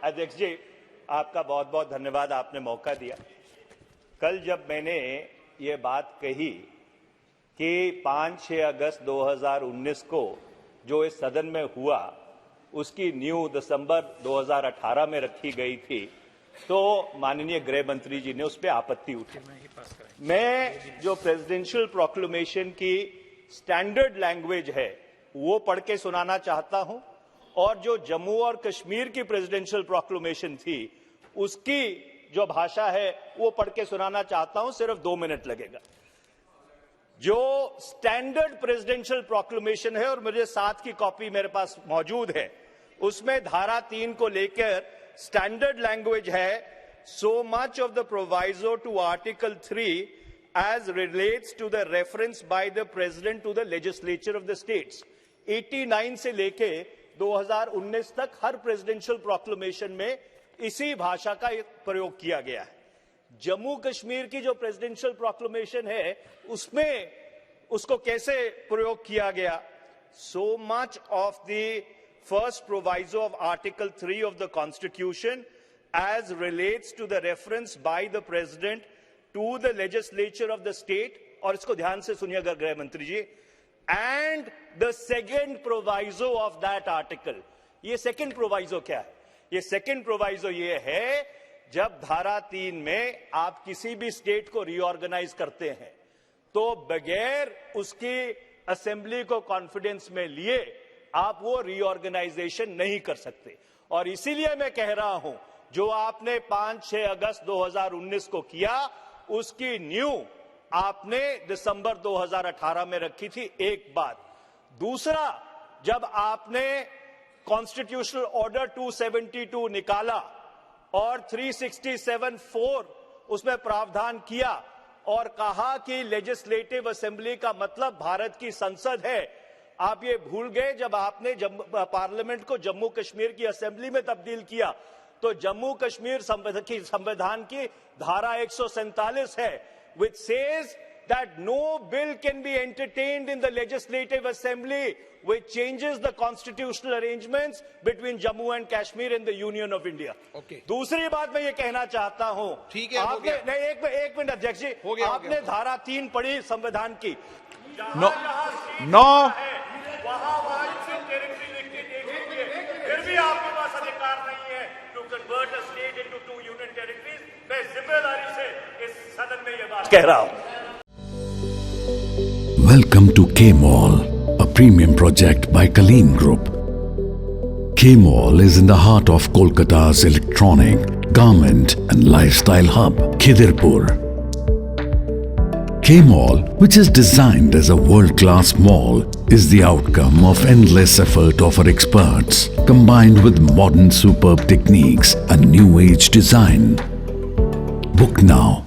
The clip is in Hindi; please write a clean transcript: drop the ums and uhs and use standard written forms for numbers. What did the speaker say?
अध्यक्ष जी, आपका बहुत बहुत धन्यवाद, आपने मौका दिया। कल जब मैंने ये बात कही कि 5-6 अगस्त 2019 को जो इस सदन में हुआ उसकी न्यू दिसंबर 2018 में रखी गई थी, तो माननीय गृह मंत्री जी ने उस पर आपत्ति उठाई। मैं जो प्रेसिडेंशियल प्रोक्लेमेशन की स्टैंडर्ड लैंग्वेज है वो पढ़ के सुनाना चाहता हूं, और जो जम्मू और कश्मीर की प्रेसिडेंशियल प्रोक्लेमेशन थी उसकी जो भाषा है वो पढ़ के सुनाना चाहता हूं। सिर्फ 2 मिनट लगेगा। जो स्टैंडर्ड प्रेसिडेंशियल प्रोक्लेमेशन है, और मुझे साथ की कॉपी मेरे पास मौजूद है, उसमें धारा 3 को लेकर स्टैंडर्ड लैंग्वेज है, so much of the proviso to Article 3 as relates to the reference by the President to the legislature of the states। 89 से लेके 2019 तक हर प्रेसिडेंशियल प्रोक्लेमेशन में इसी भाषा का प्रयोग किया गया है। जम्मू कश्मीर की जो प्रेसिडेंशियल प्रोक्लेमेशन है उसमें उसको कैसे प्रयोग किया गया? So much of the first proviso of Article 3 of the Constitution as relates to the reference by the President to the legislature of the state, और इसको ध्यान से सुनिएगा गृह मंत्री जी, and the second proviso of that article। ये second proviso क्या है? ये second proviso ये है, जब धारा 3 में आप किसी भी स्टेट को रीऑर्गेनाइज करते हैं तो बगैर उसकी असेंबली को कॉन्फिडेंस में लिए आप वो रीऑर्गेनाइजेशन नहीं कर सकते। और इसीलिए मैं कह रहा हूं, जो आपने 5-6 अगस्त 2019 को किया उसकी न्यू आपने दिसंबर 2018 में रखी थी। एक बात। दूसरा, जब आपने कॉन्स्टिट्यूशनल ऑर्डर 272 निकाला और 367(4) उसमें प्रावधान किया और कहा कि लेजिस्लेटिव असेंबली का मतलब भारत की संसद है, आप ये भूल गए। जब आपने पार्लियामेंट को जम्मू कश्मीर की असेंबली में तब्दील किया तो जम्मू कश्मीर संविधान की धारा 147 है, which says that no bill can be entertained in the legislative assembly which changes the constitutional arrangements between Jammu and Kashmir and the Union of India। Okay। दूसरी बात मैं ये कहना चाहता हूं, ठीक है, आपने नहीं, एक मिनट अध्यक्ष जी, आपने धारा 3 पढ़ी संविधान की, फिर भी आपके पास अधिकार नहीं है to convert a state into 2 union territories। मैं जिम्मेदारी से इस सदन में ये बात कह रहा हूं। Welcome to K-Mall, a premium project by Kaleen Group. K-Mall is in the heart of Kolkata's electronic, garment and lifestyle hub, Khidirpur. K-Mall, which is designed as a world-class mall, is the outcome of endless effort of our experts, combined with modern superb techniques and new age design. Book now